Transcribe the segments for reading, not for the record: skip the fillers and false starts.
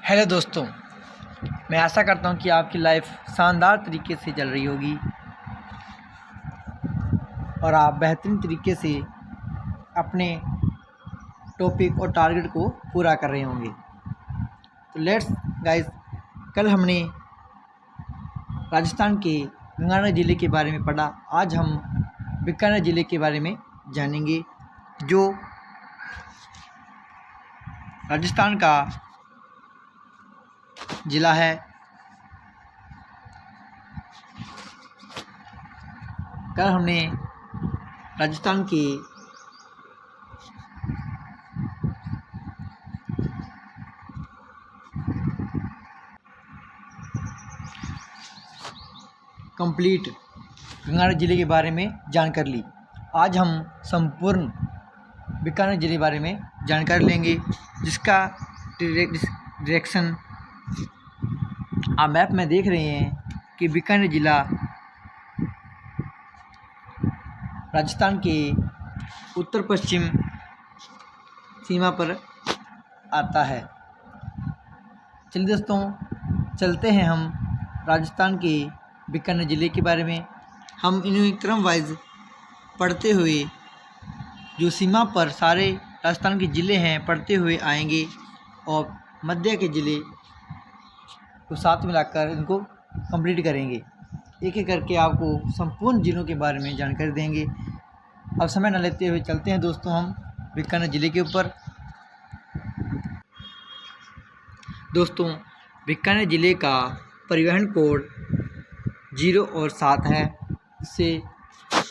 Hello दोस्तों, मैं आशा करता हूँ कि आपकी लाइफ शानदार तरीके से चल रही होगी और आप बेहतरीन तरीके से अपने टॉपिक और टारगेट को पूरा कर रहे होंगे। तो लेट्स गाइस, कल हमने राजस्थान के गंगानगर ज़िले के बारे में पढ़ा। आज हम बीकानेर ज़िले के बारे में जानेंगे, जो राजस्थान का ज़िला है। कल हमने राजस्थान के कंप्लीट गंगानगर ज़िले के बारे में जानकारी ली। आज हम संपूर्ण बीकानेर ज़िले के बारे में जानकारी लेंगे, जिसका डायरेक्शन आप मैप में देख रहे हैं कि बीकानेर ज़िला राजस्थान के उत्तर पश्चिम सीमा पर आता है। चलिए दोस्तों, चलते हैं हम राजस्थान के बीकानेर ज़िले के बारे में। हम इन्हें क्रम वाइज पढ़ते हुए जो सीमा पर सारे राजस्थान के ज़िले हैं पढ़ते हुए आएंगे और मध्य के ज़िले को साथ मिलाकर इनको कंप्लीट करेंगे। एक एक करके आपको संपूर्ण ज़िलों के बारे में जानकारी देंगे। अब समय न लेते हुए चलते हैं दोस्तों हम बीकानेर ज़िले के ऊपर। दोस्तों, बीकानेर ज़िले का परिवहन कोड 0 और 7 है। इसे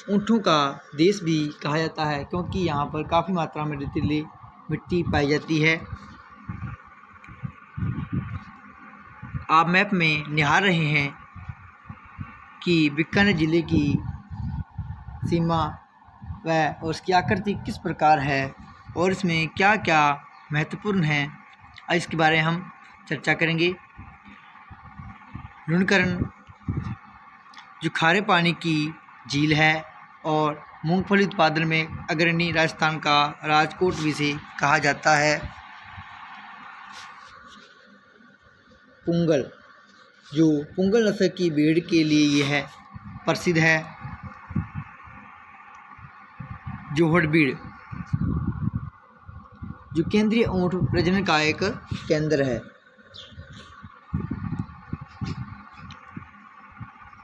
ऊँटों का देश भी कहा जाता है, क्योंकि यहाँ पर काफ़ी मात्रा में रेतीली मिट्टी पाई जाती है। आप मैप में निहार रहे हैं कि बीकानेर ज़िले की सीमा और उसकी आकृति किस प्रकार है और इसमें क्या क्या महत्वपूर्ण है, इसके बारे में हम चर्चा करेंगे। लूणकरण जो खारे पानी की झील है और मूंगफली उत्पादन में अग्रणी राजस्थान का राजकोट भी से कहा जाता है। पुंगल जो पुंगल नस्ल की भेड़ के लिए यह प्रसिद्ध है। जोहड़बीड़ जो केंद्रीय ऊँट प्रजनन का एक केंद्र है।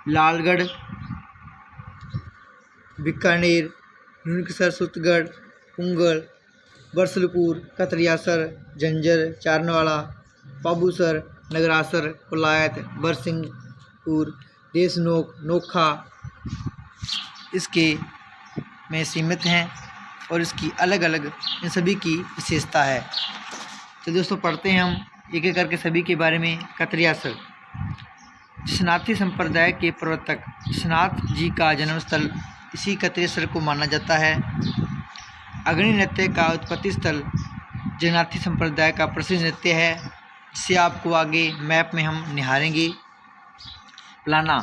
लालगढ़, बीकानेर, लूणकसर, सूतगढ़, पुंगल, बरसलपुर, कतरियासर, झज्जर, चारनवाड़ा, पाबूसर, नगरासर, कोलायत, बरसिंहपुर, देशनोक, नोखा इसके में सीमित हैं और इसकी अलग अलग इन सभी की विशेषता है। तो दोस्तों, पढ़ते हैं हम एक एक करके सभी के बारे में। कतरियासर जिसनाथी संप्रदाय के प्रवर्तक जिसनाथ जी का जन्मस्थल इसी कतरियासर को माना जाता है। अग्रणी नृत्य का उत्पत्ति स्थल जगन्नाथी संप्रदाय का प्रसिद्ध नृत्य है, जिसे आपको आगे मैप में हम निहारेंगे। प्लाना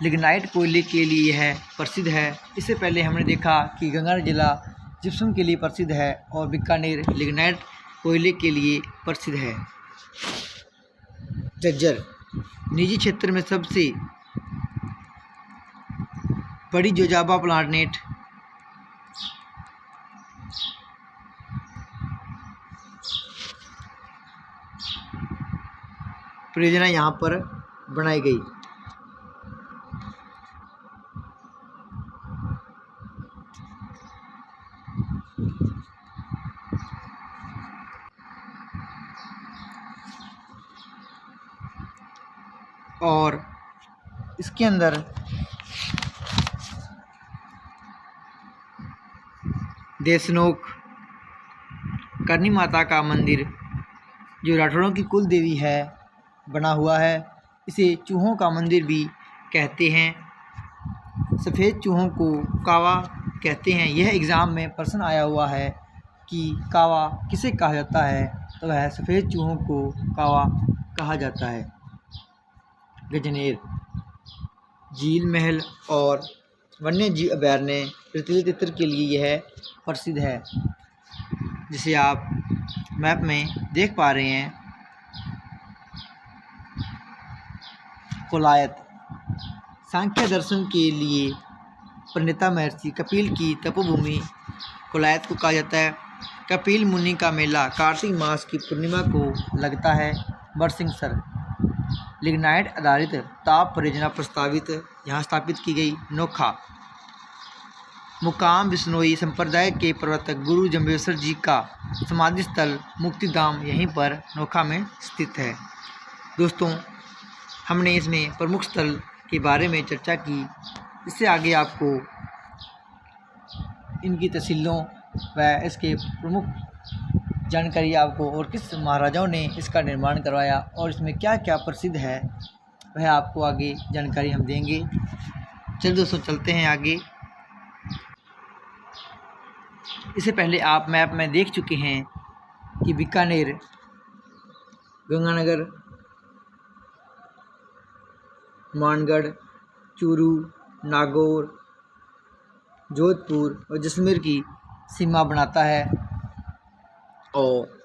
लिग्नाइट कोयले के लिए यह प्रसिद्ध है। इससे पहले हमने देखा कि गंगानगर जिला जिप्सम के लिए प्रसिद्ध है और बीकानेर लिग्नाइट कोयले के लिए प्रसिद्ध है। झज्जर निजी क्षेत्र में सबसे बड़ी जोजाबा प्लांट परियोजना यहाँ पर बनाई गई। और इसके अंदर देशनोक करनी माता का मंदिर जो राठौड़ों की कुल देवी है बना हुआ है। इसे चूहों का मंदिर भी कहते हैं। सफ़ेद चूहों को कावा कहते हैं। यह एग्ज़ाम में प्रश्न आया हुआ है कि कावा किसे कहा जाता है, तो वह सफ़ेद चूहों को कावा कहा जाता है। गजनेर झील, महल और वन्य जीव अभयारण्य रेतीले तितर के लिए यह प्रसिद्ध है, जिसे आप मैप में देख पा रहे हैं। कोलायत। सांख्य दर्शन के लिए प्रणेता महर्षि कपिल की तपोभूमि कोलायत को कहा जाता है। कपिल मुनि का मेला कार्तिक मास की पूर्णिमा को लगता है। बरसिंगसर लिग्नाइट आधारित ताप परियोजना प्रस्तावित यहाँ स्थापित की गई। नोखा मुकाम बिश्नोई संप्रदाय के प्रवर्तक गुरु जम्बेश्वर जी का समाधि स्थल मुक्तिधाम यहीं पर नोखा में स्थित है। दोस्तों, हमने इसमें प्रमुख स्थल के बारे में चर्चा की। इससे आगे आपको इनकी तहसीलों व इसके प्रमुख जानकारी आपको और किस महाराजाओं ने इसका निर्माण करवाया और इसमें क्या क्या प्रसिद्ध है वह आपको आगे जानकारी हम देंगे। चलिए दोस्तों, चलते हैं आगे। इससे पहले आप मैप में देख चुके हैं कि बीकानेर, गंगानगर, मानगढ़, चूरू, नागौर, जोधपुर और जैसलमेर की सीमा बनाता है और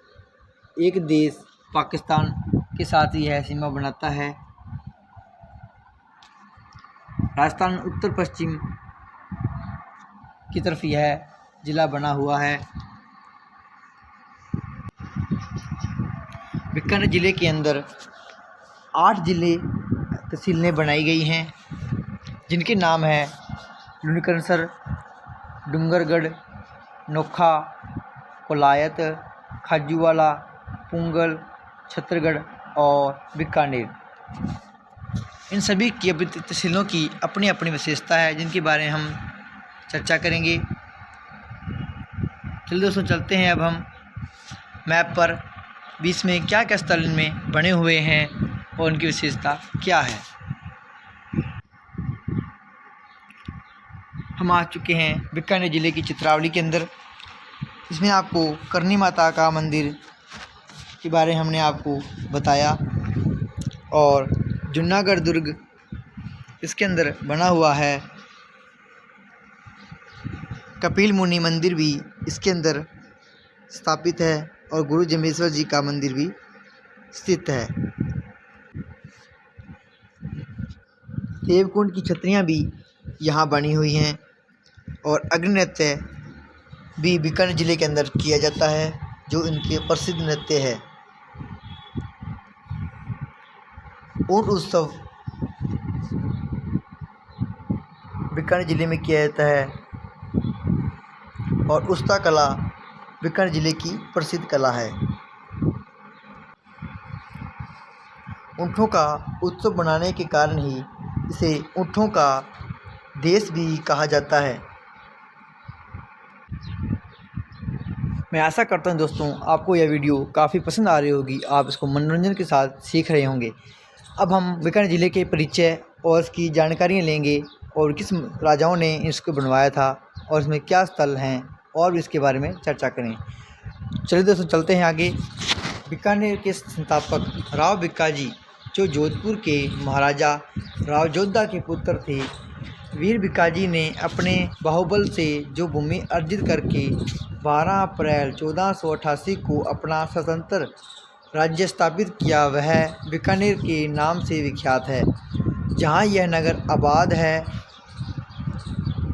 एक देश पाकिस्तान के साथ यह सीमा बनाता है। राजस्थान उत्तर पश्चिम की तरफ यह जिला बना हुआ है। बीकानेर ज़िले के अंदर 8 जिले तहसीलें बनाई गई हैं, जिनके नाम हैं लुणकरणसर, डूंगरगढ़, नोखा, कोलायत, खाजूवाला, पुंगल, छत्तरगढ़ और बीकानेर। इन सभी की तहसीलों की अपनी अपनी विशेषता है, जिनके बारे में हम चर्चा करेंगे। चलिए दोस्तों, चलते हैं अब हम मैप पर बीच में क्या क्या स्थल इनमें बने हुए हैं और उनकी विशेषता क्या है। हम आ चुके हैं बीकानेर ज़िले की चित्रावली के अंदर। इसमें आपको करनी माता का मंदिर के बारे में हमने आपको बताया और जूनागढ़ दुर्ग इसके अंदर बना हुआ है। कपिल मुनि मंदिर भी इसके अंदर स्थापित है और गुरु जम्बेश्वर जी का मंदिर भी स्थित है। देवकुंड की छतरियाँ भी यहाँ बनी हुई हैं और अग्नि नृत्य भी बीकानेर ज़िले के अंदर किया जाता है, जो इनके प्रसिद्ध नृत्य है। ऊंट उत्सव बीकानेर ज़िले में किया जाता है और उस्ता कला बीकानेर ज़िले की प्रसिद्ध कला है। ऊँटों का उत्सव मनाने के कारण ही इसे ऊँटों का देश भी कहा जाता है। मैं आशा करता हूँ दोस्तों, आपको यह वीडियो काफ़ी पसंद आ रही होगी, आप इसको मनोरंजन के साथ सीख रहे होंगे। अब हम बीकानेर ज़िले के परिचय और इसकी जानकारियाँ लेंगे और किस राजाओं ने इसको बनवाया था और इसमें क्या स्थल हैं और इसके बारे में चर्चा करें। चलिए दोस्तों, चलते हैं आगे। बीकानेर के संस्थापक राव भिक्काजी, जो जोधपुर के महाराजा राव जोधा के पुत्र थे। वीर भिक्काजी ने अपने बाहुबल से जो भूमि अर्जित करके 12 अप्रैल 1488 को अपना स्वतंत्र राज्य स्थापित किया, वह बीकानेर के नाम से विख्यात है। जहाँ यह नगर आबाद है,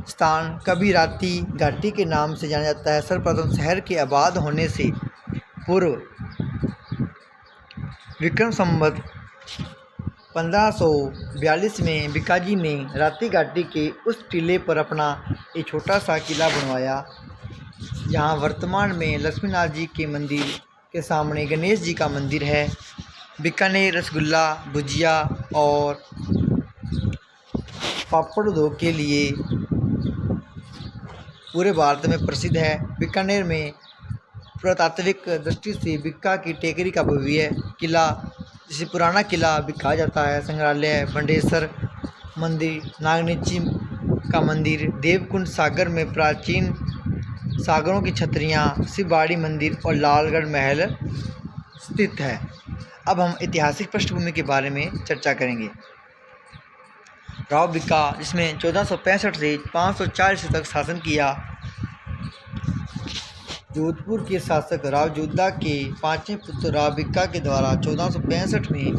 स्थान कबीराती घाटी के नाम से जाना जाता है। सर्वप्रथम शहर के आबाद होने से पूर्व विक्रम संवत 1542 में भिक्काजी ने राती घाटी के उस टीले पर अपना एक छोटा सा किला बनवाया, जहाँ वर्तमान में लक्ष्मीनाथ जी के मंदिर के सामने गणेश जी का मंदिर है। बीकानेर रसगुल्ला, भुजिया और पापड़ उद्योग के लिए पूरे भारत में प्रसिद्ध है। बीकानेर में पुरातात्विक दृष्टि से बिक्का की टेकरी का भव्य किला, जिसे पुराना किला भी कहा जाता है, संग्रहालय, भंडेसर मंदिर, नागनीची का मंदिर, देवकुंड सागर में प्राचीन सागरों की छतरियाँ, शिवबाड़ी मंदिर और लालगढ़ महल स्थित है। अब हम ऐतिहासिक पृष्ठभूमि के बारे में चर्चा करेंगे। राव भिक्का, जिसमें 1465 से 540 तक शासन किया, जोधपुर के शासक राव जोधा के 5वें पुत्र राव भिक्का के द्वारा 1465 में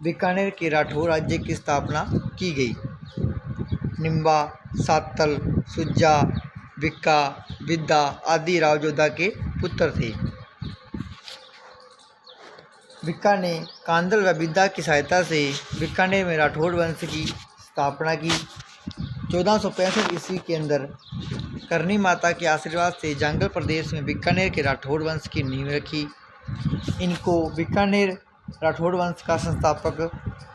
बीकानेर के राठौर राज्य की स्थापना की गई। निम्बा, सातल, सुज्जा, बिक्का, विद्या आदि राव जोधा के पुत्र थे। बिक्का ने कांदल व विद्या की सहायता से बीकानेर में राठौर वंश की स्थापना की। 1465 ईस्वी के अंदर करनी माता के आशीर्वाद से जंगल प्रदेश में बीकानेर के राठौर वंश की नींव रखी। इनको बीकानेर राठौर वंश का संस्थापक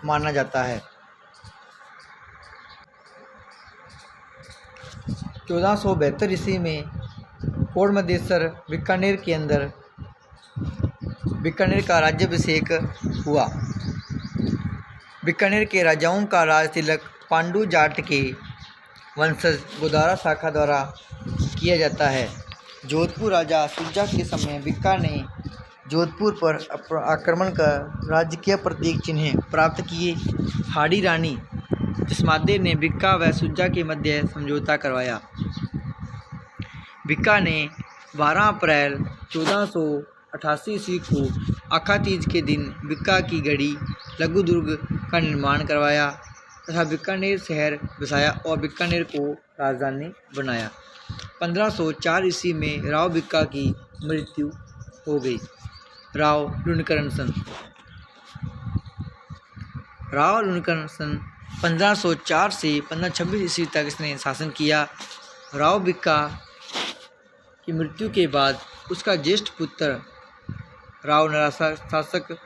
माना जाता है। 1472 ईस्वी में कोड़मदेसर बीकानेर के अंदर बीकानेर का राज्याभिषेक हुआ। बीकानेर के राजाओं का राज तिलक पांडु जाट के वंशज गोदारा शाखा द्वारा किया जाता है। जोधपुर राजा सुज्जा के समय बिक्का ने जोधपुर पर आक्रमण कर राज्य के प्रतीक चिन्ह प्राप्त किए। हाड़ी रानी जसमादे ने बिक्का व सुज्जा के मध्य समझौता करवाया। बिक्का ने 12 अप्रैल 1488 ईस्वी को अखातीज के दिन बिक्का की गढ़ी लघु दुर्ग का निर्माण करवाया तथा बीकानेर शहर बसाया और बीकानेर को राजधानी बनाया। 1504 ईस्वी में राव बिक्का की मृत्यु हो गई। राव लुणकरण सन 1504 से 1526 ईस्वी तक इसने शासन किया। राव बिक्का की मृत्यु के बाद उसका ज्येष्ठ पुत्र राव नरासा शासक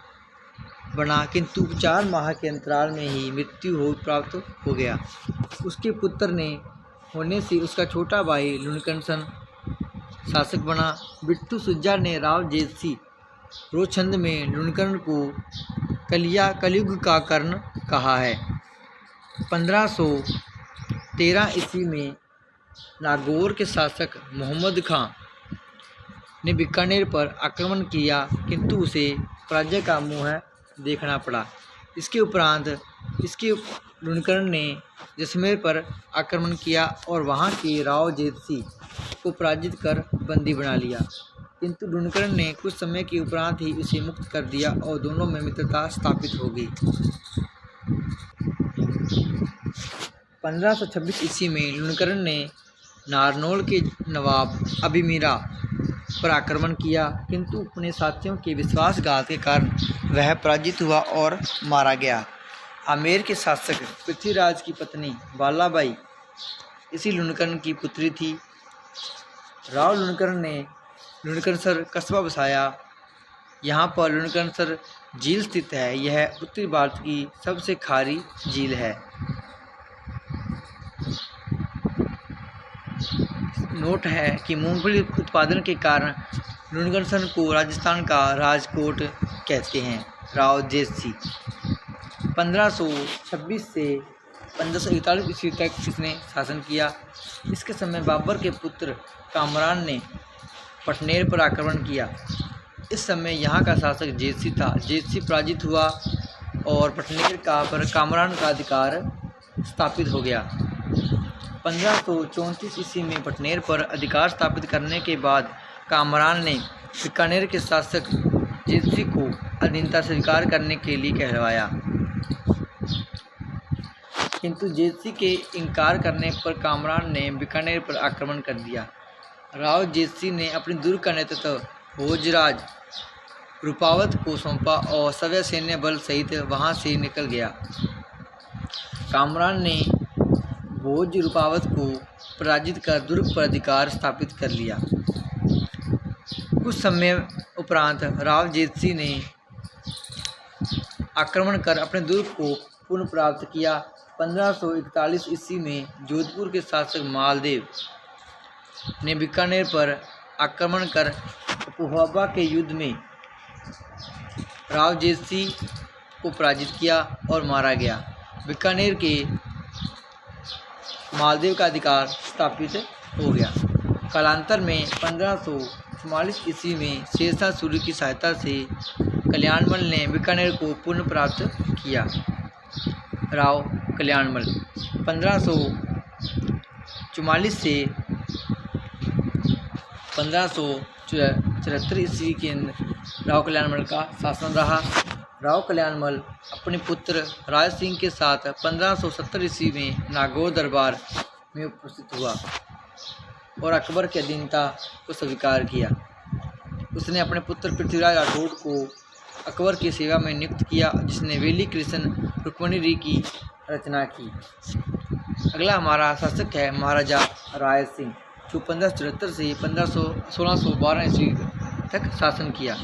बना, किंतु 4 माह के अंतराल में ही मृत्यु प्राप्त हो गया। उसके पुत्र ने होने से उसका छोटा भाई लुणकरण शासक बना। बिट्टू सुज्जा ने राव जेतसी रोचंद में लुणकरण को कलयुग का कर्ण कहा है। 1513 ईस्वी में नागौर के शासक मोहम्मद खां ने बीकानेर पर आक्रमण किया, किंतु उसे पराजय का मुँह देखना पड़ा। इसके उपरांत लुणकरण ने जैसलमेर पर आक्रमण किया और वहां के राव जेतसी को पराजित कर बंदी बना लिया, किंतु लुणकरण ने कुछ समय के उपरांत ही उसे मुक्त कर दिया और दोनों में मित्रता स्थापित हो गई। 1526 ईस्वी में लुणकरण ने नारनौल के नवाब अभिमीरा पर आक्रमण किया, किंतु अपने साथियों के विश्वासघात के कारण वह पराजित हुआ और मारा गया। आमेर के शासक पृथ्वीराज की पत्नी बालाबाई इसी लुणकरण की पुत्री थी। राव लुणकरण ने लुणकरणसर कस्बा बसाया। यहाँ पर लुणकरणसर झील स्थित है। यह उत्तरी भारत की सबसे खारी झील है। नोट है कि मूंगफली उत्पादन के कारण लुणकरणसर को राजस्थान का राजकोट कहते हैं। राव जेतसी 1526 से 1541 ईस्वी तक इसने शासन किया। इसके समय बाबर के पुत्र कामरान ने पटनेर पर आक्रमण किया। इस समय यहाँ का शासक जेतसी था। जेतसी पराजित हुआ और पटनेर पर कामरान का अधिकार स्थापित हो गया। 1534 ईस्वी में पटनेर पर अधिकार स्थापित करने के बाद कामरान ने बीकानेर के शासक जेतसी को अधीनता स्वीकार करने के लिए कहलवाया, किंतु जेतसी के इनकार करने पर कामरान ने बीकानेर पर आक्रमण कर दिया। राव जेतसी ने अपनी दुर्ग का नेतृत्व भोजराज रूपावत को सौंपा और सवै सैन्य बल सहित वहां से निकल गया। कामरान ने भोज रूपावत को पराजित कर दुर्ग पर अधिकार स्थापित कर लिया। कुछ समय उपरांत राव जेतसी ने आक्रमण कर अपने दुर्ग को पुनः प्राप्त किया। 1541 ईस्वी में जोधपुर के शासक मालदेव ने बीकानेर पर आक्रमण कर अपुहाबा के युद्ध में राव जेतसी को पराजित किया और मारा गया। बीकानेर के मालदेव का अधिकार स्थापित हो गया। कालांतर में 1544 ईस्वी में शेरशाह सूरी की सहायता से कल्याणमल ने बीकानेर को पुनः प्राप्त किया। राव कल्याणमल 1544 से 1574 ईस्वी के राव कल्याणमल का शासन रहा। राव कल्याणमल अपने पुत्र राज सिंह के साथ 1570 ईस्वी में नागौर दरबार में उपस्थित हुआ और अकबर की अधीनता को स्वीकार किया। उसने अपने पुत्र पृथ्वीराज राठौड़ को अकबर की सेवा में नियुक्त किया, जिसने वेली कृष्ण रुक्मणी की रचना की। अगला हमारा शासक है महाराजा राय सिंह, जो 1574 से 1612 ईस्वी तक शासन किया।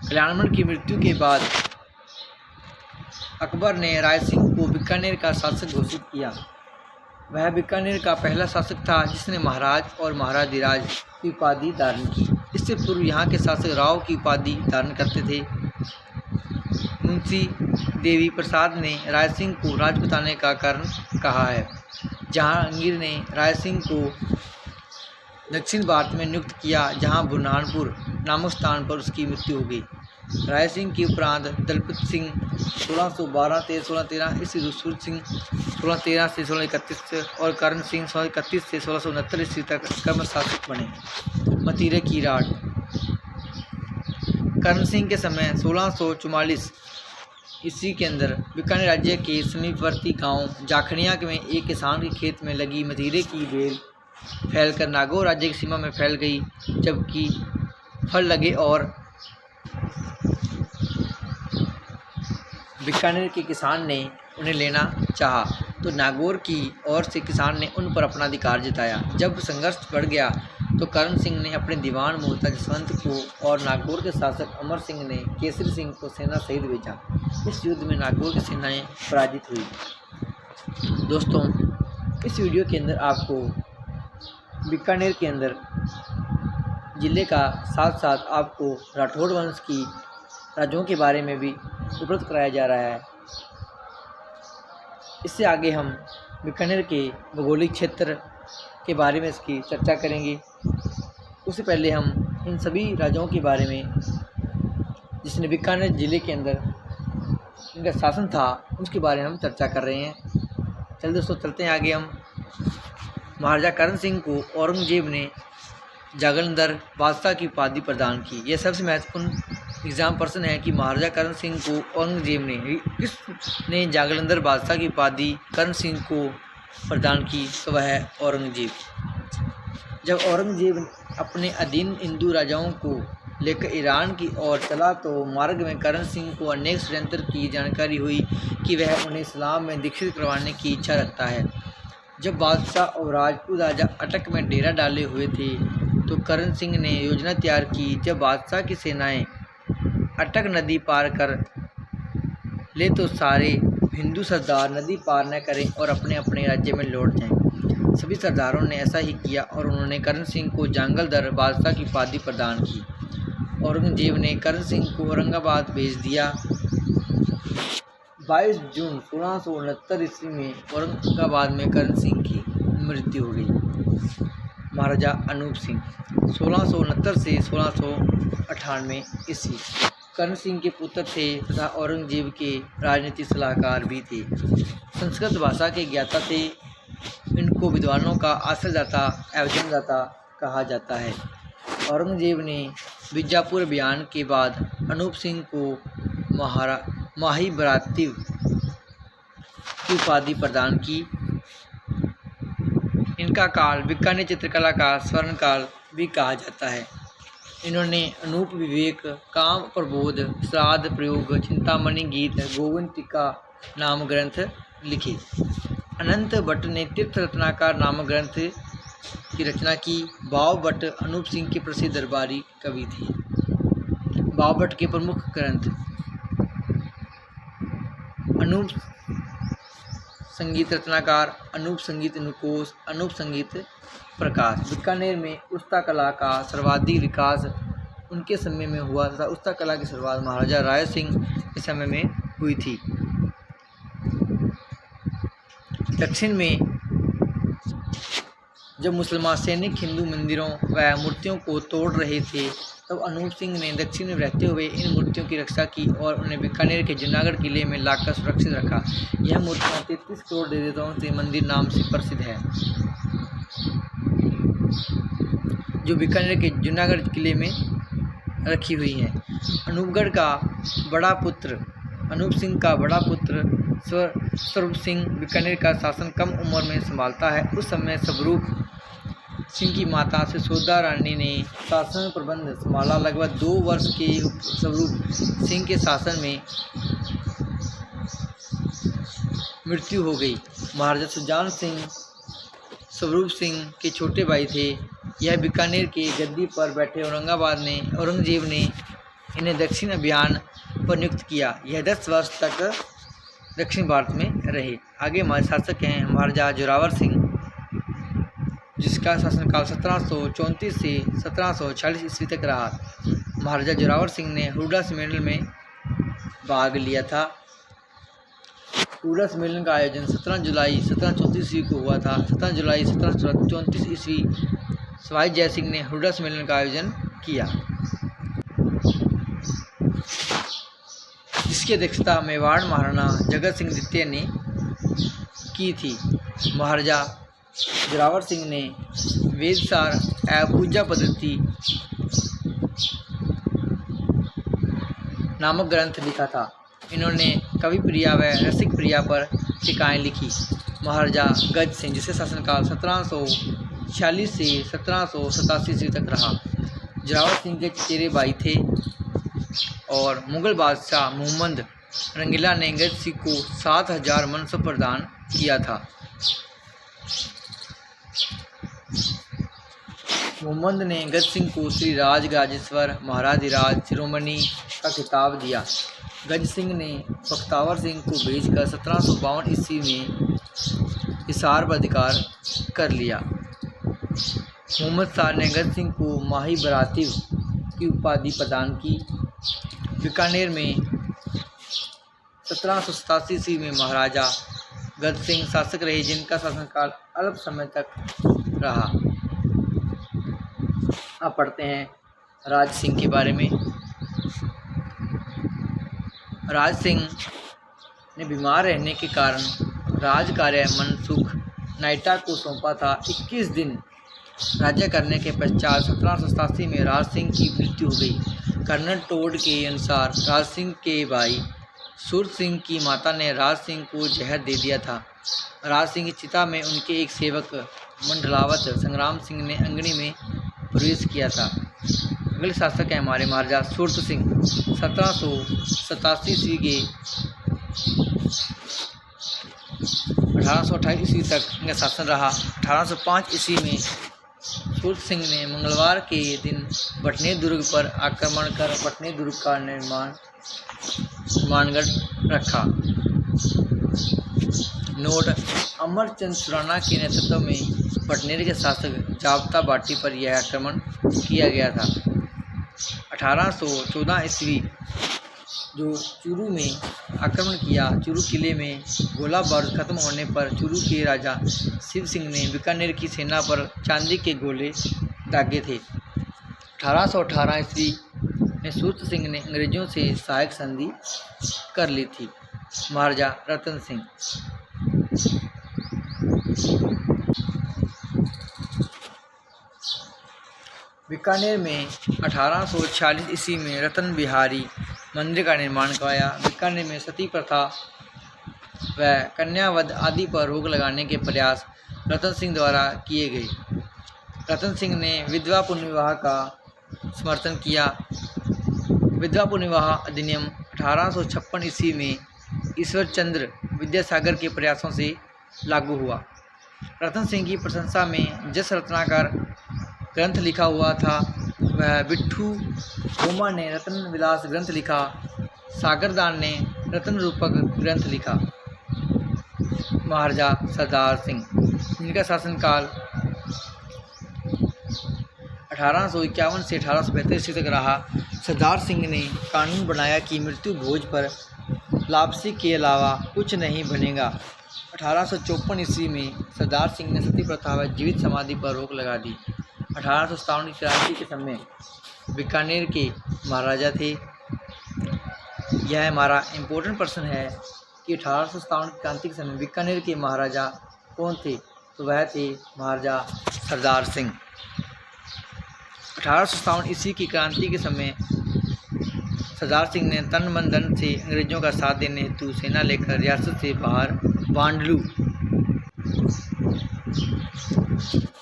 कल्याणमल की मृत्यु के बाद अकबर ने राय सिंह को बीकानेर का शासक घोषित किया। वह बीकानेर का पहला शासक था जिसने महाराज और महाराधिराज की उपाधि धारण की। इससे पूर्व यहाँ के शासक राव की उपाधि धारण करते थे। मुंशी देवी प्रसाद ने राय सिंह को राजपुताने का कारण कहा है। जहांगीर ने राय सिंह को दक्षिण भारत में नियुक्त किया, जहां बुरहानपुर नामक स्थान पर उसकी मृत्यु हो गई। राय सिंह के उपरांत दलपत सिंह 1612 से 1613, ईस्वी सूरज सिंह 1613 से 1631 और करण सिंह 1631 से 1669 ईस्वी तक क्रम शासक बने। मतीरे की राठ। करण सिंह के समय 1644 ईस्वी के अंदर बीकानेर राज्य के समीपवर्ती गांव जाखड़िया में एक किसान के खेत में लगी मतीरे की बेल फैलकर नागौर राज्य की सीमा में फैल गई, जबकि फल लगे और बीकानेर के किसान ने उन्हें लेना चाहा तो नागौर की ओर से किसान ने उन पर अपना अधिकार जताया। जब संघर्ष बढ़ गया तो करण सिंह ने अपने दीवान मोहता जसवंत को और नागौर के शासक अमर सिंह ने केसरी सिंह को सेना सहित भेजा। इस युद्ध में नागौर की सेनाएं पराजित हुई। दोस्तों, इस वीडियो के अंदर आपको बीकानेर के अंदर ज़िले का साथ साथ आपको राठौड़ वंश की राज्यों के बारे में भी उपलब्ध कराया जा रहा है। इससे आगे हम बीकानेर के भौगोलिक क्षेत्र के बारे में इसकी चर्चा करेंगे। उससे पहले हम इन सभी राज्यों के बारे में जिसने बीकानेर ज़िले के अंदर इनका शासन था उसके बारे में हम चर्चा कर रहे हैं। चलिए दोस्तों, चलते हैं आगे। हम महाराजा करण सिंह को औरंगजेब ने जालंधर बादशाह की उपाधि प्रदान की। यह सबसे महत्वपूर्ण एग्जाम प्रश्न है कि महाराजा करण सिंह को औरंगजेब ने किसने जालंधर बादशाह की उपाधि करण सिंह को प्रदान की, तो वह है औरंगजेब। जब औरंगजेब अपने अधीन हिंदू राजाओं को लेकर ईरान की ओर चला तो मार्ग में करण सिंह को अनेक षड्यंत्र की जानकारी हुई कि वह उन्हें इस्लाम में दीक्षित करवाने की इच्छा रखता है। जब बादशाह और राजपूत राजा अटक में डेरा डाले हुए थे तो करण सिंह ने योजना तैयार की। जब बादशाह की सेनाएं अटक नदी पार कर ले तो सारे हिंदू सरदार नदी पार न करें और अपने अपने राज्य में लौट जाएं। सभी सरदारों ने ऐसा ही किया और उन्होंने करण सिंह को जालंधर बादशाह की उपाधि प्रदान की। औरंगजेब ने करण सिंह को औरंगाबाद भेज दिया। 22 जून 1669 ईस्वी में औरंगाबाद में करण सिंह की मृत्यु हो गई। महाराजा अनूप सिंह 1669 से 1698 ईस्वी करण सिंह के पुत्र थे तथा औरंगजेब के राजनीतिक सलाहकार भी थे। संस्कृत भाषा के ज्ञाता थे। इनको विद्वानों का आश्रयदाता एवं जन्मदाता कहा जाता है। औरंगजेब ने बीजापुर अभियान के बाद अनूप सिंह को माही बराती की उपाधि प्रदान की। इनका काल बीकानेर चित्रकला का स्वर्ण काल भी कहा जाता है। इन्होंने अनूप विवेक, काम प्रबोध, श्राद्ध प्रयोग, चिंतामणि गीत, गोविंतिका नाम ग्रंथ लिखे। अनंत भट्ट ने तीर्थ रत्नाकर नामक ग्रंथ की रचना की। बाव भट्ट अनूप सिंह के प्रसिद्ध दरबारी कवि थे। बाव भट्ट के प्रमुख ग्रंथ अनूप संगीत रत्नाकर, अनूप संगीत नुकोश, अनूप संगीत प्रकाश। बीकानेर में उस्ता कला का सर्वाधिक विकास उनके समय में हुआ तथा उस्ता कला की शुरुआत महाराजा राय सिंह के समय में हुई थी। दक्षिण में जब मुसलमान सैनिक हिंदू मंदिरों व मूर्तियों को तोड़ रहे थे तब अनूप सिंह ने दक्षिण में रहते हुए इन मूर्तियों की रक्षा की और उन्हें बीकानेर के जूनागढ़ किले में लाकर सुरक्षित रखा। यह मूर्तियाँ 33 करोड़ देवताओं से मंदिर नाम से प्रसिद्ध है, जो बीकानेर के जूनागढ़ किले में रखी हुई हैं। अनूपगढ़ का बड़ा पुत्र अनूप सिंह का बड़ा पुत्र स्वरूप सिंह बीकानेर का शासन कम उम्र में संभालता है। उस समय स्वरूप सिंह की माता सिसोदा रानी ने शासन प्रबंध संभाला। लगभग 2 वर्ष के स्वरूप सिंह के शासन में मृत्यु हो गई। महाराजा सुजान सिंह स्वरूप सिंह के छोटे भाई थे। यह बीकानेर के गद्दी पर बैठे औरंगजेब ने इन्हें दक्षिण अभियान पर नियुक्त किया। यह 10 वर्ष तक दक्षिण भारत में रहे। आगे हमारे शासक हैं महाराजा जोरावर सिंह, जिसका शासनकाल 1734 से 1746 ईस्वी तक रहा। महाराजा जोरावर सिंह ने हुडा सम्मेलन में भाग लिया था। हुडा सम्मेलन का आयोजन 17 जुलाई 1734 ईस्वी को हुआ था। 17 जुलाई 1734 ईस्वी सवाई जय सिंह ने हुडा सम्मेलन का आयोजन किया, जिसकी अध्यक्षता मेवाड़ महाराणा जगत सिंह द्वितीय ने की थी। महाराजा जोरावर सिंह ने वेदसार एवं पूजा पद्धति नामक ग्रंथ लिखा था। इन्होंने कवि प्रिया व रसिक प्रिया पर टीकाएँ लिखी। महाराजा गज सिंह, जिसे शासनकाल 1746 से 1787 ईस्वी तक रहा, जोरावर सिंह के चचेरे भाई थे और मुगल बादशाह मोहम्मद रंगीला ने गज सिंह को 7000 मनसब प्रदान किया था। मोहम्मद ने गज सिंह को श्री राजराजेश्वर महाराधिराज शिरोमणि का खिताब दिया। गज सिंह ने बख्तावर सिंह को भेजकर 1752 ईस्वी में हिसार पर अधिकार कर लिया। मोहम्मद शाह ने गज सिंह को माही बरातिव की उपाधि प्रदान की। बीकानेर में 1787 ईस्वी में महाराजा गज सिंह शासक रहे, जिनका शासनकाल अल्प समय तक रहा। अब पढ़ते हैं राज सिंह के बारे में। राज सिंह ने बीमार रहने के कारण राज कार्य मनसुख नाइटा को सौंपा था। 21 दिन राज्य करने के पश्चात 1787 में राज सिंह की मृत्यु हो गई। कर्नल टोड के अनुसार राज सिंह के भाई सूरत सिंह की माता ने राज सिंह को जहर दे दिया था। राज सिंह की चिता में उनके एक सेवक मंडलावत संग्राम सिंह ने अंगनी में प्रवेश किया था। अगले शासक हैं हमारे महाराजा सूरत सिंह। 1787 ईस्वी के 1828 ईस्वी तक इनका शासन रहा। 1805 ईस्वी में सूरत सिंह ने मंगलवार के दिन बटनेर दुर्ग पर आक्रमण कर बटनेर दुर्ग का निर्माणगढ़ रखा। नोट: अमरचंद खुराना के नेतृत्व में बटनेर के शासक जाब्ता बाटी पर यह आक्रमण किया गया था। 1814 ईस्वी जो चूरू में आक्रमण किया। चूरू किले में गोला बारूद खत्म होने पर चूरू के राजा शिव सिंह ने बीकानेर की सेना पर चांदी के गोले दागे थे। 1818 ईस्वी में सूरत सिंह ने अंग्रेजों से सहायक संधि कर ली थी। महाराजा रतन सिंह। बीकानेर में 1846 ईस्वी में रतन बिहारी मंदिर का निर्माण करवाया। बीकानेर में सती प्रथा व कन्यावध आदि पर रोक लगाने के प्रयास रतन सिंह द्वारा किए गए। रतन सिंह ने विधवा पुनर्विवाह का समर्थन किया। विधवा पुनर्विवाह अधिनियम 1856 ईस्वी में ईश्वर चंद्र विद्यासागर के प्रयासों से लागू हुआ। रतन सिंह की प्रशंसा में जस रत्नाकर ग्रंथ लिखा हुआ था। वह बिट्ठू गोमा ने रतन विलास ग्रंथ लिखा। सागरदान ने रतन रूपक ग्रंथ लिखा। महाराजा सरदार सिंह, जिनका शासनकाल 1851 से 1872 ईस्वी तक रहा। सरदार सिंह ने कानून बनाया कि मृत्यु भोज पर लापसी के अलावा कुछ नहीं बनेगा। 1854 ईस्वी में सरदार सिंह ने सती प्रथा व जीवित समाधि पर रोक लगा दी। 1857 की क्रांति के समय बीकानेर के महाराजा थे। यह हमारा इम्पोर्टेंट प्रश्न है कि 1857 की क्रांति के समय बीकानेर के महाराजा कौन थे? तो वह थे महाराजा सरदार सिंह। 1857 ईस्वी की क्रांति के समय सरदार सिंह ने तन मन धन से अंग्रेजों का साथ देने हेतु सेना लेकर रियासत से बाहर बांडलू,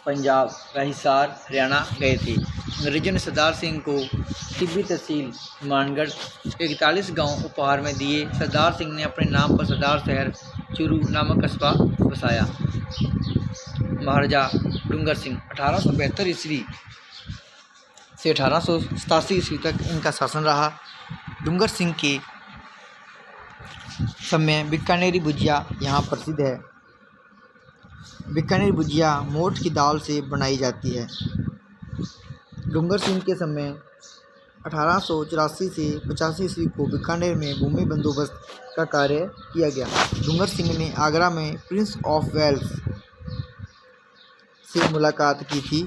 पंजाब व हिसार, हरियाणा गए थे। अंग्रेजों ने सरदार सिंह को टिब्बी तहसील मानगढ़ के 41 गांव उपहार में दिए। सरदार सिंह ने अपने नाम पर सरदार शहर चूरू नामक कस्बा बसाया। महाराजा डूंगर सिंह 1872 ईस्वी से 1887 ईस्वी तक इनका शासन रहा। डूंगर सिंह के समय बीकानेरी भुजिया यहाँ प्रसिद्ध है। बीकानेरी भुजिया मोठ की दाल से बनाई जाती है। डूंगर सिंह के समय 1884 से 85 ईस्वी को बीकानेर में भूमि बंदोबस्त का कार्य किया गया। डूंगर सिंह ने आगरा में प्रिंस ऑफ वेल्स से मुलाकात की थी।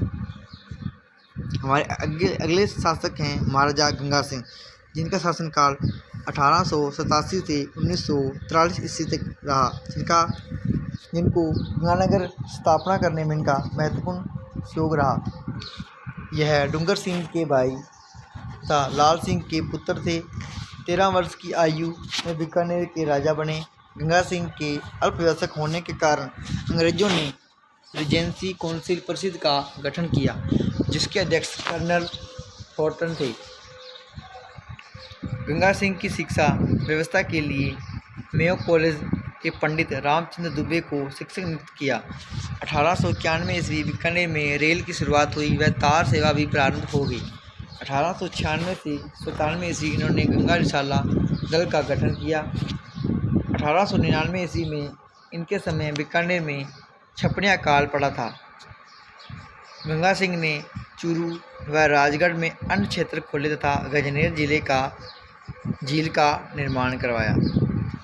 हमारे अगले शासक हैं महाराजा गंगा सिंह, जिनका शासनकाल 1887 से 1943 ईस्वी तक रहा, जिनको गंगानगर स्थापना करने में इनका महत्वपूर्ण सहयोग रहा। यह डूंगर सिंह के भाई तथा लाल सिंह के पुत्र थे। 13 वर्ष की आयु में बीकानेर के राजा बने। गंगा सिंह के अल्पवयस्क होने के कारण अंग्रेजों ने रीजेंसी काउंसिल परिषद का गठन किया, जिसके अध्यक्ष कर्नल थॉर्नटन थे। गंगा सिंह की शिक्षा व्यवस्था के लिए मेयो कॉलेज के पंडित रामचंद्र दुबे को शिक्षक नियुक्त किया। 1891 ईस्वी बीकानेर में रेल की शुरुआत हुई व तार सेवा भी प्रारंभ हो गई। 1896 से 97 ईस्वी इन्होंने गंगा रिसाला दल का गठन किया। 1899 ईस्वी में इनके समय बीकानेर में छपड़िया काल पड़ा था। गंगा सिंह ने चूरू व राजगढ़ में अन्य क्षेत्र खोले तथा गजनेर जिले का झील का निर्माण करवाया।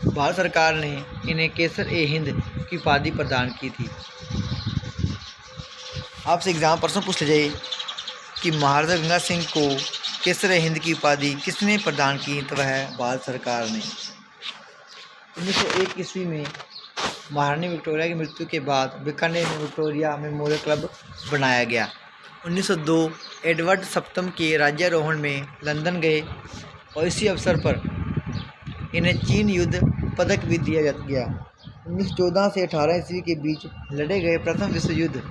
भारत सरकार ने इन्हें केसर-ए-हिंद की उपाधि प्रदान की थी। आपसे एग्जाम प्रश्न पूछ ले जाए कि महाराजा गंगा सिंह को केसर-ए-हिंद की उपाधि किसने प्रदान की, तो वह भारत सरकार ने। 1901 ईस्वी में महारानी विक्टोरिया की मृत्यु के बाद बीकानेर में विक्टोरिया मेमोरियल क्लब बनाया गया। 1902 एडवर्ड सप्तम के राज्यारोहण में लंदन गए और इसी अवसर पर इन्हें चीन युद्ध पदक भी दिया गया। 1914 से 18 ईस्वी के बीच लड़े गए प्रथम विश्व युद्ध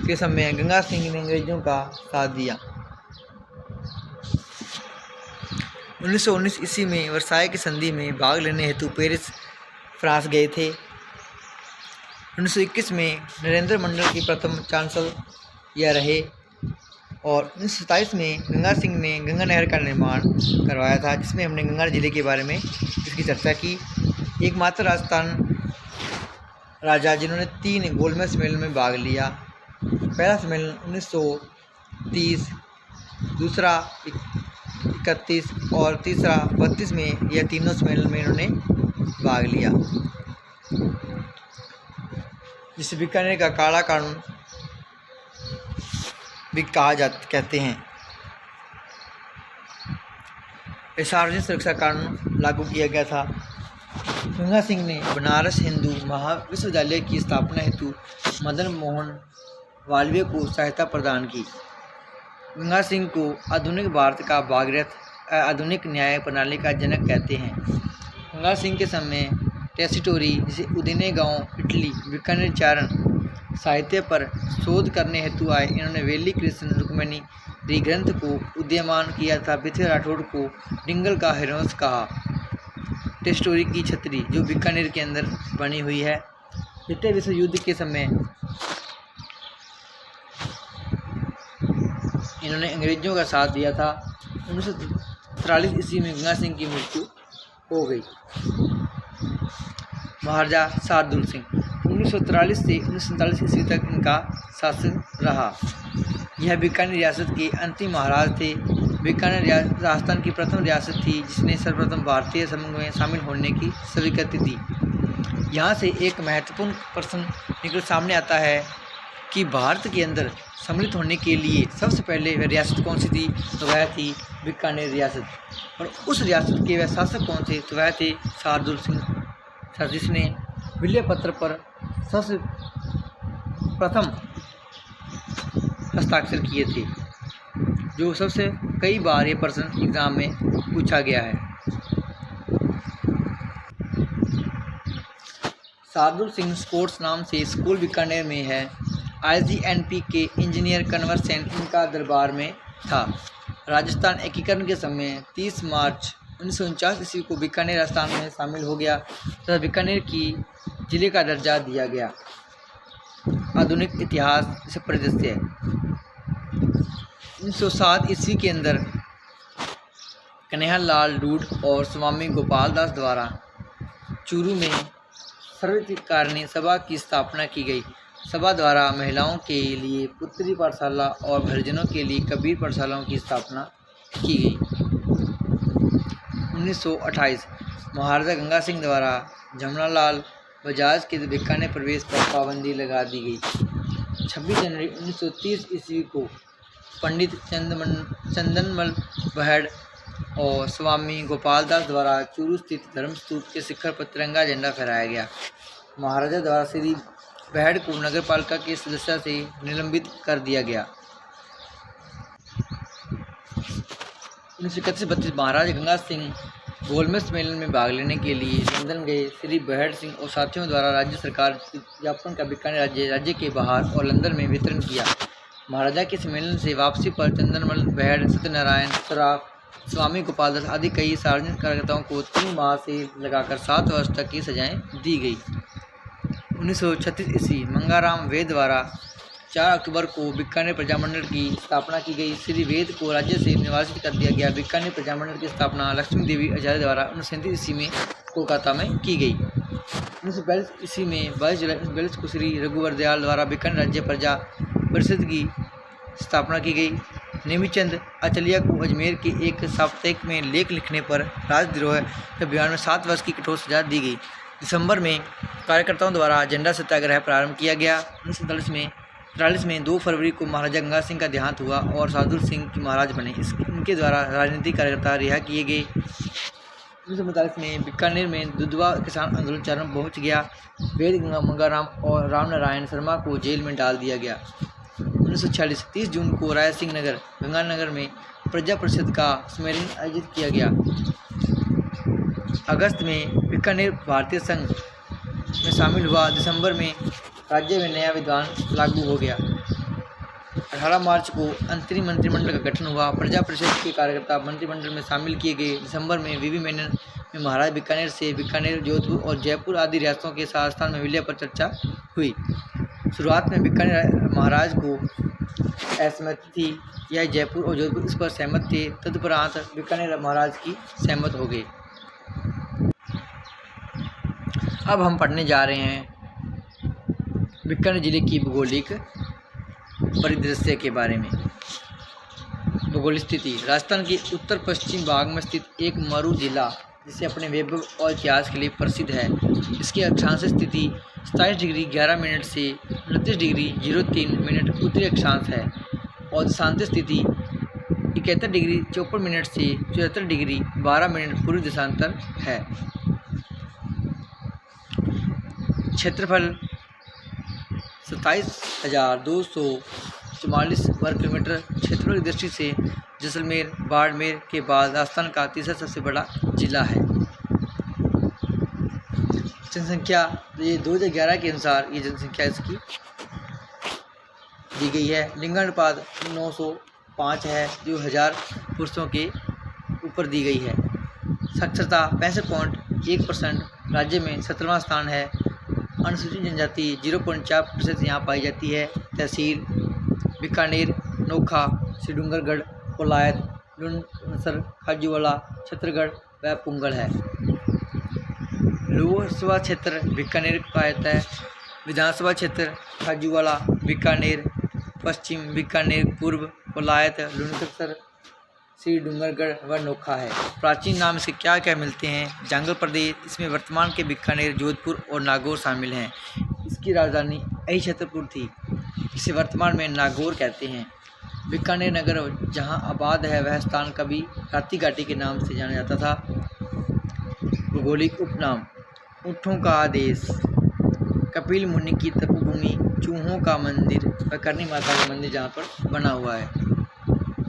के समय गंगा सिंह ने अंग्रेजों का साथ दिया। 1919 ईस्वी में वर्साय की संधि में भाग लेने हेतु पेरिस फ्रांस गए थे। 1921 में नरेंद्र मंडल की प्रथम चांसलर यह रहे और 1927 में गंगा सिंह ने गंगा नहर का निर्माण करवाया था, जिसमें हमने गंगा जिले के बारे में इसकी चर्चा की। एकमात्र राजस्थान राजा जिन्होंने 3 गोलमेज सम्मेलन में भाग लिया। पहला सम्मेलन 1930, दूसरा 31 और तीसरा 32 में, यह तीनों सम्मेलन में इन्होंने भाग लिया, जिसे बीकानेर का काला कानून भी कहते हैं। सार्वजनिक सुरक्षा कानून लागू किया गया था। गंगा सिंह ने बनारस हिंदू महाविश्वविद्यालय की स्थापना हेतु मदन मोहन मालवीय को सहायता प्रदान की। गंगा सिंह को आधुनिक भारत का भागीरथ, आधुनिक न्याय प्रणाली का जनक कहते हैं। गंगा सिंह के समय टेसिटोरी, जिसे उदिने गांव, इटली, बीकानेर चारण साहित्य पर शोध करने हेतु आए। इन्होंने वेली कृष्ण रुक्मिणी ग्रंथ को उदीयमान किया था। पृथ्वी राठौड़ को डिंगल का हरिवंश कहा। टेस्टोरी की छतरी जो बीकानेर के अंदर बनी हुई है। द्वितीय विश्व युद्ध के समय इन्होंने अंग्रेजों का साथ दिया था। 1943 ईस्वी में गंगा सिंह की मृत्यु हो गई। महाराजा शार्दुल सिंह 1943 से 1947 ईस्वी तक इनका शासन रहा। यह बीकानेर रियासत के अंतिम महाराज थे। बीकानेर राजस्थान की प्रथम रियासत थी जिसने सर्वप्रथम भारतीय समूह में शामिल होने की स्वीकृति दी। यहाँ से एक महत्वपूर्ण प्रश्न निकल सामने आता है कि भारत के अंदर सम्मिलित होने के लिए सबसे पहले वह रियासत कौन सी थी, तो वह थी बीकानेर रियासत। और उस रियासत के वह शासक कौन थे, तो वह थे शार्दुल सिंह, जिसने विल्य पत्र पर सबसे प्रथम हस्ताक्षर किए थे। जो सबसे कई बार ये प्रश्न एग्ज़ाम में पूछा गया है। शार्दुल सिंह स्पोर्ट्स नाम से स्कूल बीकानेर में है। IGNP के इंजीनियर कन्वर सेन इनका दरबार में था। राजस्थान एकीकरण के समय 30 मार्च 1949 ईस्वी को बीकानेर राजस्थान में शामिल हो गया तथा बीकानेर की जिले का दर्जा दिया गया। आधुनिक इतिहास से परिदृश्य 1907 ईस्वी के अंदर कन्हैयालाल डूड और स्वामी गोपाल दास द्वारा चूरू में सर्वधिकारिणी सभा की स्थापना की गई। सभा द्वारा महिलाओं के लिए पुत्री पाठशाला और हरिजनों के लिए कबीर पाठशालाओं की स्थापना की गई। 1928 महाराजा गंगा सिंह द्वारा जमनालाल बजाज के बीकानेर प्रवेश पर पाबंदी लगा दी गई। 26 जनवरी 1930 ईस्वी को पंडित चंदनमल बहड़ और स्वामी गोपाल दास द्वारा चूरू स्थित धर्मस्तूप के शिखर पर तिरंगा झंडा फहराया गया। महाराजा द्वारा श्री बहड़ को नगरपालिका के सदस्य से निलंबित कर दिया गया। 1931-32 महाराजा गंगा सिंह गोलमेज सम्मेलन में भाग लेने के लिए लंदन गए। श्री बहड़ सिंह और साथियों द्वारा राज्य सरकार ज्ञापन का बीकानेर राज्य के बाहर और लंदन में वितरण किया। महाराजा के सम्मेलन से वापसी पर चंदनमल बहड़, सत्यनारायण सराफ, स्वामी गोपाल दास आदि कई सार्वजनिक कार्यकर्ताओं को 3 माह से लगाकर 7 वर्ष तक की सजाएं दी गई। 1936 ईस्वी मंगाराम वेद द्वारा 4 अक्टूबर को बीकानेर प्रजामंडल की स्थापना की गई। श्री वेद को राज्य से निर्वासित कर दिया गया। बीकानेर प्रजामंडल की स्थापना लक्ष्मी देवी आचार्य द्वारा 1937 ईस्वी में कोलकाता में की गई। 1942 ईस्वी में 22 जुलाई 1942 को श्री रघुवर दयाल द्वारा बीकानेर राज्य प्रजा परिषद की स्थापना की गई। नेमीचंद अचलिया को अजमेर के एक साप्ताहिक में लेख लिखने पर राजद्रोह के अभियान में 7 वर्ष की कठोर सजा दी गई। दिसंबर में कार्यकर्ताओं द्वारा झंडा सत्याग्रह प्रारंभ किया गया। 1943 में 2 फरवरी को महाराजा गंगा सिंह का देहांत हुआ और शार्दुल सिंह की महाराज बने। इनके द्वारा राजनीतिक कार्यकर्ता रिहा किए गए। 1945 में बीकानेर में दुधवा किसान आंदोलन चरम पहुंच गया। वेद मंगाराम और रामनारायण शर्मा को जेल में डाल दिया गया। 1946 30 जून को राय सिंह नगर गंगानगर में प्रजा परिषद का सम्मेलन आयोजित किया गया। अगस्त में बीकानेर भारतीय संघ में शामिल हुआ। दिसंबर में राज्य में नया विधान लागू हो गया। 18 मार्च को अंतरिम मंत्रिमंडल का गठन हुआ। प्रजा परिषद के कार्यकर्ता मंत्रिमंडल में शामिल किए गए। दिसंबर में वीवी मेनन में महाराज बीकानेर से बीकानेर, जोधपुर और जयपुर आदि रियासतों के शासन में विलय पर चर्चा हुई। शुरुआत में बीकानेर महाराज को असहमति थी। यह जयपुर और जोधपुर इस पर सहमत थे। तदुपरांत बीकानेर महाराज की सहमत हो गए। अब हम पढ़ने जा रहे हैं बीकानेर जिले की भौगोलिक परिदृश्य के बारे में। भौगोलिक स्थिति राजस्थान के उत्तर पश्चिम भाग में स्थित एक मरु जिला जिसे अपने वैभव और इतिहास के लिए प्रसिद्ध है। इसकी अक्षांश स्थिति 27 डिग्री 11 मिनट से 29 डिग्री 03 मिनट उत्तरी अक्षांश है और देशांतर स्थिति 71 डिग्री 54 मिनट से 74 डिग्री 12 मिनट पूर्वी देशांतर है। क्षेत्रफल 27,244 वर्ग किलोमीटर। क्षेत्रफल की दृष्टि से जैसलमेर बाड़मेर के बाद राजस्थान का तीसरा सबसे बड़ा जिला है। जनसंख्या ये 2011 के अनुसार ये जनसंख्या इसकी दी गई है। लिंगानुपात 905 है जो 1000 पुरुषों के ऊपर दी गई है। साक्षरता 65.1%। राज्य में 17वां स्थान है। अनुसूचित जनजाति 0.4% यहाँ पाई जाती है। तहसील बीकानेर, नोखा, श्रीडूंगरगढ़, कोलायत, लुणसर, खाजूवाला, छतरगढ़ व पुंगल है। लोकसभा क्षेत्र बीकानेर का आता है। विधानसभा क्षेत्र खाजूवाला, बीकानेर, पश्चिम बीकानेर, पूर्व कोलायत, लुणसर, श्रीडूंगरगढ़ व नोखा है। प्राचीन नाम इसके क्या क्या मिलते हैं। जांगल प्रदेश, इसमें वर्तमान के बीकानेर, जोधपुर और नागौर शामिल हैं। इसकी राजधानी अहिछत्रपुर थी, इसे वर्तमान में नागौर कहते हैं। बीकानेर नगर जहां आबाद है वह स्थान कभी हाथी घाटी के नाम से जाना जाता था। भौगोलिक उपनाम ऊँटों का आदेश, कपिल मुनि की तपोभूमि, चूहों का मंदिर व करनी माता का मंदिर जहाँ पर बना हुआ है।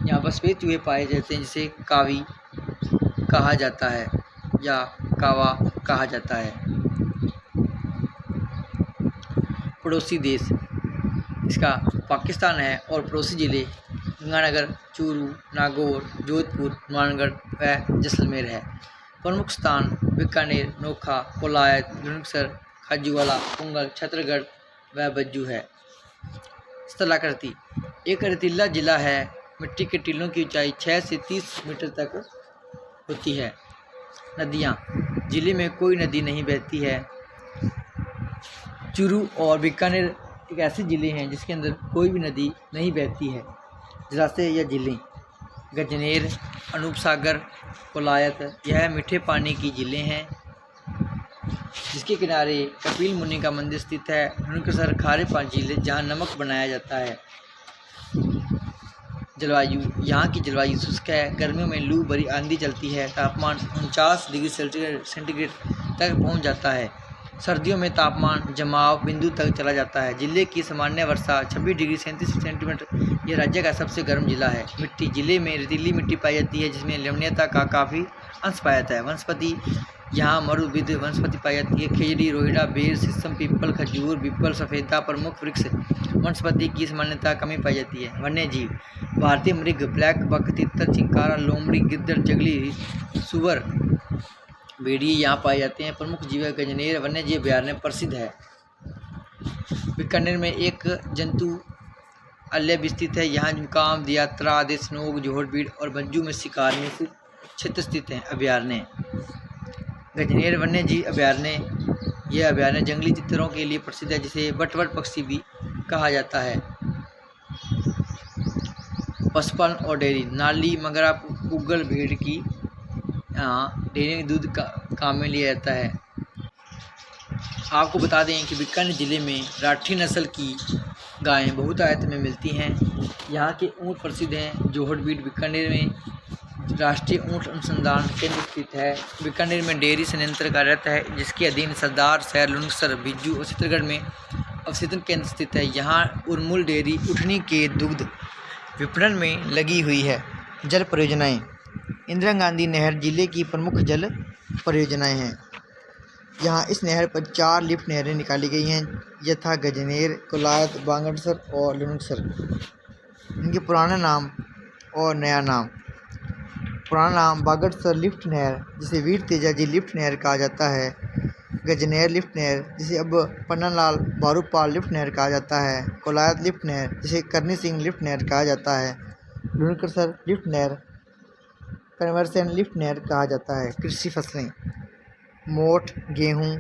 यहाँ पर सफ़ेद चूहे पाए जाते हैं जिसे कावी कहा जाता है या कावा कहा जाता है। पड़ोसी देश इसका पाकिस्तान है और पड़ोसी ज़िले गंगानगर, चूरू, नागौर, जोधपुर, हनुमानगढ़ व जैसलमेर है। प्रमुख स्थान बीकानेर, नोखा, कोलायत, लुणकसर, खाजूवाला, पुंगल, छतरगढ़ व बज्जू है। स्थलाकृति एक रेतीला जिला है। मिट्टी के टीलों की ऊंचाई 6 से 30 मीटर तक होती है। नदियाँ जिले में कोई नदी नहीं बहती है। चूरू और बीकानेर एक ऐसे ज़िले हैं जिसके अंदर कोई भी नदी नहीं बहती है। जलाशय या झीलें गजनेर, अनूप सागर, कोलायत यह मीठे पानी की झीलें हैं जिसके किनारे कपिल मुनि का मंदिर स्थित है। लुणकसर खारे पानी झील जहाँ नमक बनाया जाता है। जलवायु यहाँ की जलवायु शुष्क है। गर्मियों में लू भरी आंधी चलती है। तापमान 49 डिग्री सेंटीग्रेड तक पहुँच जाता है। सर्दियों में तापमान जमाव बिंदु तक चला जाता है। जिले की सामान्य वर्षा 26 डिग्री 37 सेंटीमीटर। यह राज्य का सबसे गर्म जिला है। मिट्टी जिले में रेतीली मिट्टी पाई जाती है जिसमें लवणीयता का काफ़ी अंश पाया जाता है। वनस्पति यहाँ मरुविध वनस्पति पाई जाती है। खेजड़ी, रोहिड़ा, बेर, शीशम, पीपल, खजूर, पीपल, सफेदा प्रमुख वृक्ष। वनस्पति की सामान्यता कमी पाई जाती है। वन्य जीव भारतीय मृग, ब्लैक बक, तितर, चिंकारा, लोमड़ी, गिद्दड़, जंगली सुअर, भेड़िए यहाँ पाए जाते हैं। प्रमुख जीव गजनेर वन्य जीव अभयारण्य प्रसिद्ध है। बीकानेर में एक जंतु अल्य भी स्थित है। यहाँ जुकाम, दियात्रा आदि स्नोक, जोहड़बीड़ और बज्जू में शिकार में क्षेत्र स्थित हैं। अभयारण्य गजनेर वन्य जीव अभयारण्य यह अभयारण्य जंगली चित्रों के लिए प्रसिद्ध है जिसे बटवट पक्षी भी कहा जाता है। पशुपालन और डेयरी नाली, मगरा, पुगल, भेड़ की यहाँ डेयरी दूध काम में लिया जाता है। आपको बता दें कि बीकानेर ज़िले में राठी नस्ल की गायें बहुत आयत में मिलती हैं। यहाँ के ऊँट प्रसिद्ध हैं। जोहड़बीड़ बीकानेर में राष्ट्रीय ऊँट अनुसंधान केंद्र स्थित है। बीकानेर में डेयरी संयंत्र कार्यरत है जिसके अधीन सरदार शहर, लुणकसर, बिज्जू और चित्रगढ़ में अवशोधन केंद्र स्थित है। यहाँ उर्मुल डेयरी उठनी के दुग्ध विपणन में लगी हुई है। जल परियोजनाएं इंदिरा गांधी नहर जिले की प्रमुख जल परियोजनाएं हैं। यहाँ इस नहर पर 4 लिफ्ट नहरें निकाली गई हैं यथा गजनेर, कोलायत, बांगड़सर और लुणकसर। इनके पुराना नाम और नया नाम। पुराना नाम बागड़सर लिफ्ट नहर जिसे वीर तेजाजी लिफ्ट नहर कहा जाता है। गजनेर लिफ्ट नहर जिसे अब पन्नालाल बारूपाल लिफ्ट नहर कहा जाता है। कोलायत लिफ्ट नहर जिसे करनी सिंह लिफ्ट नहर कहा जाता है। लुणकसर लिफ्ट नहर कन्वर्सन लिफ्ट नहर कहा जाता है। कृषि फसलें मोठ, गेहूँ,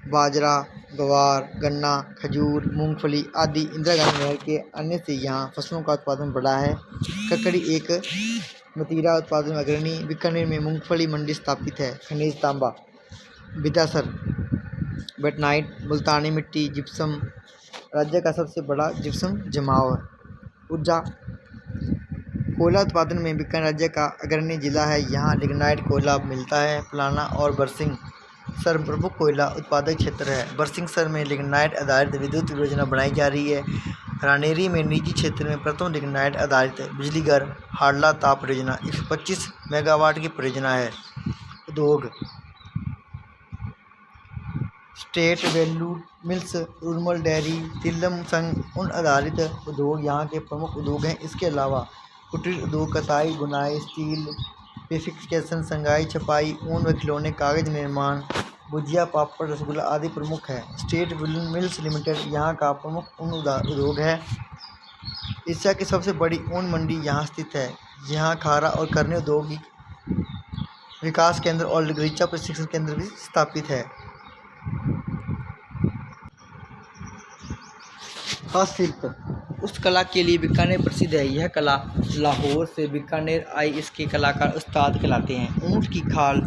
बाजरा, ग्वार, गन्ना, खजूर, मूंगफली आदि इंदिरा गांधी नहर के आने से यहाँ फसलों का उत्पादन बढ़ा है। ककड़ी एक मतीरा उत्पादन अग्रणी। बीकानेर में मूंगफली मंडी स्थापित है। खनिज तांबा बिदासर, बेटनाइट, मुल्तानी मिट्टी, जिप्सम राज्य का सबसे बड़ा जिप्सम जमाव। ऊर्जा कोयला उत्पादन में बीकानेर राज्य का अग्रणी जिला है। यहाँ लिग्नाइट कोयला मिलता है। पलाना और बरसिंह सर प्रमुख कोयला उत्पादक क्षेत्र है। बरसिंह सर में लिग्नाइट आधारित विद्युत परियोजना बनाई जा रही है। रानेरी में निजी क्षेत्र में प्रथम लिग्नाइट आधारित बिजली घर हाड़ला ताप परियोजना 125 मेगावाट की परियोजना है। उद्योग स्टेट वैल्यू मिल्स, उर्मल डेयरी, तिलम संघ उन आधारित उद्योग यहाँ के प्रमुख उद्योग हैं। इसके अलावा कुटीर उद्योग कताई, बुनाई, स्टील, बेफिकेशन, संगाई, छपाई, ऊन व खिलौने, कागज निर्माण, भुजिया, पापड़, रसगुल्ला आदि प्रमुख है। स्टेट मिल्स लिमिटेड यहाँ का प्रमुख ऊन उद्योग है। एशिया की सबसे बड़ी ऊन मंडी यहाँ स्थित है। यहाँ खारा और करनी औद्योगिक विकास केंद्र और गलीचा प्रशिक्षण केंद्र भी स्थापित है। हस्तशिल्प उस कला के लिए बीकानेर प्रसिद्ध है। यह कला लाहौर से बीकानेर आई। इसके कलाकार उस्ताद कहलाते हैं। ऊँट की खाल,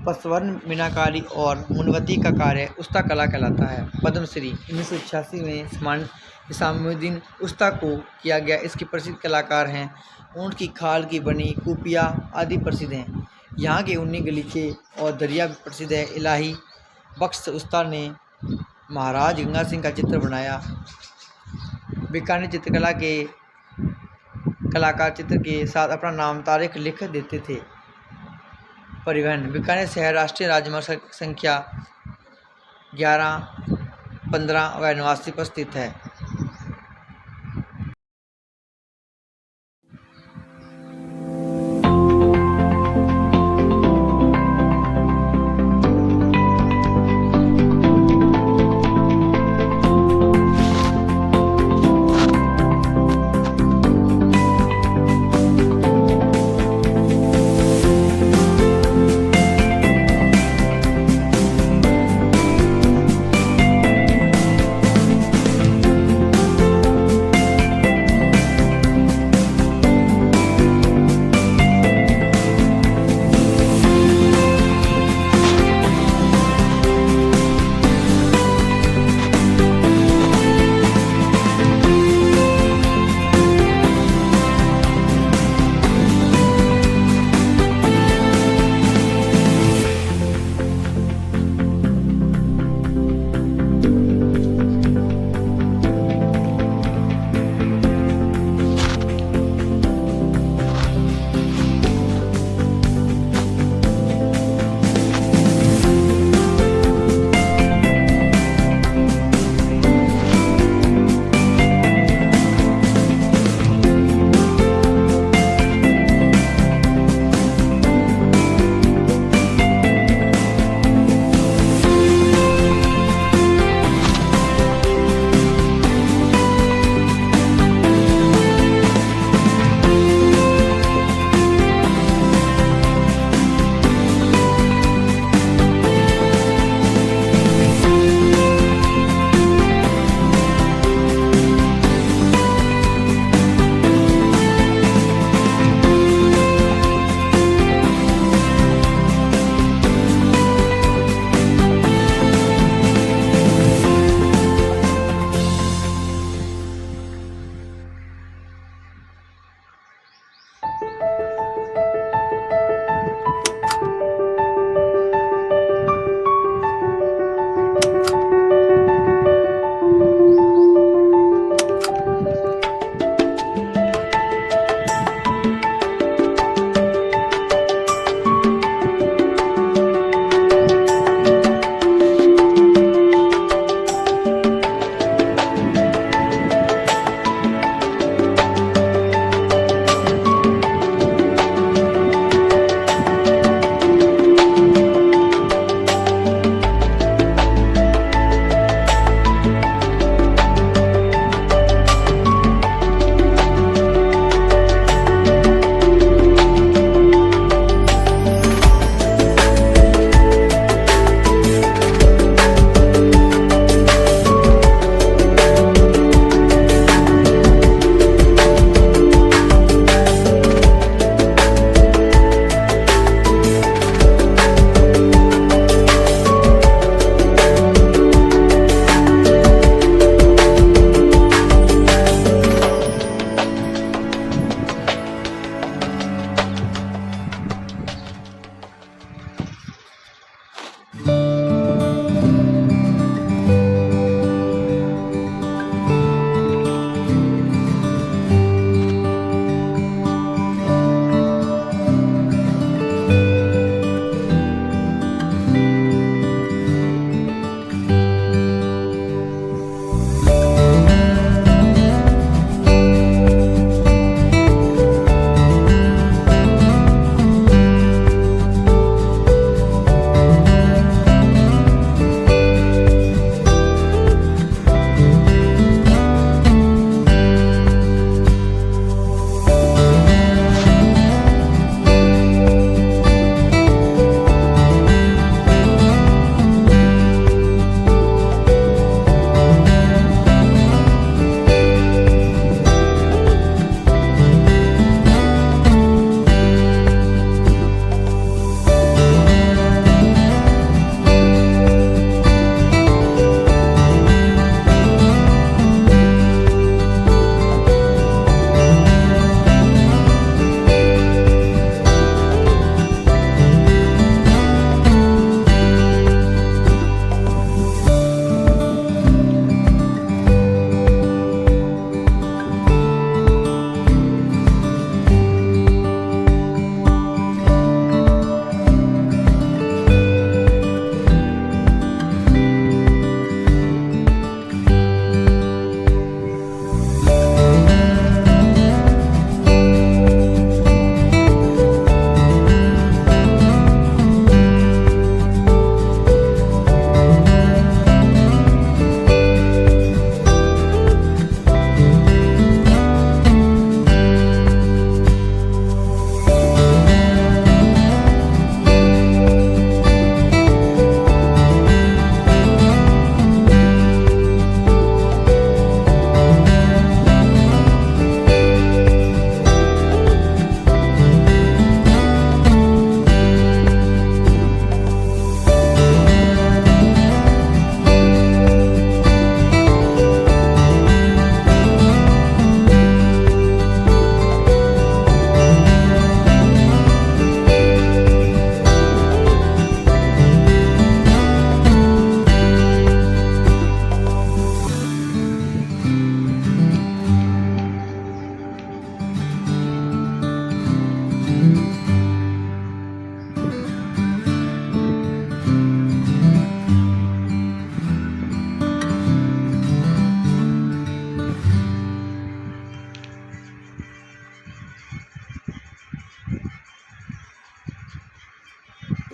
पसवर्ण, मीनाकारी और मुनवती का कार्य उस्ता कला कहलाता है। पद्मश्री 1986 में इसामुद्दीन उस्ता को किया गया। इसके प्रसिद्ध कलाकार हैं। ऊँट की खाल की बनी कुपिया आदि प्रसिद्ध हैं। यहाँ के ऊनी गलीचे और दरिया भी प्रसिद्ध है। इलाही बख्श उस्ता ने महाराज गंगा सिंह का चित्र बनाया। बीकानेर चित्रकला के कलाकार चित्र के साथ अपना नाम तारीख लिख देते थे। परिवहन, बीकानेर शहर राष्ट्रीय राजमार्ग संख्या 11, 15 व 89 पर स्थित है।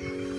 है।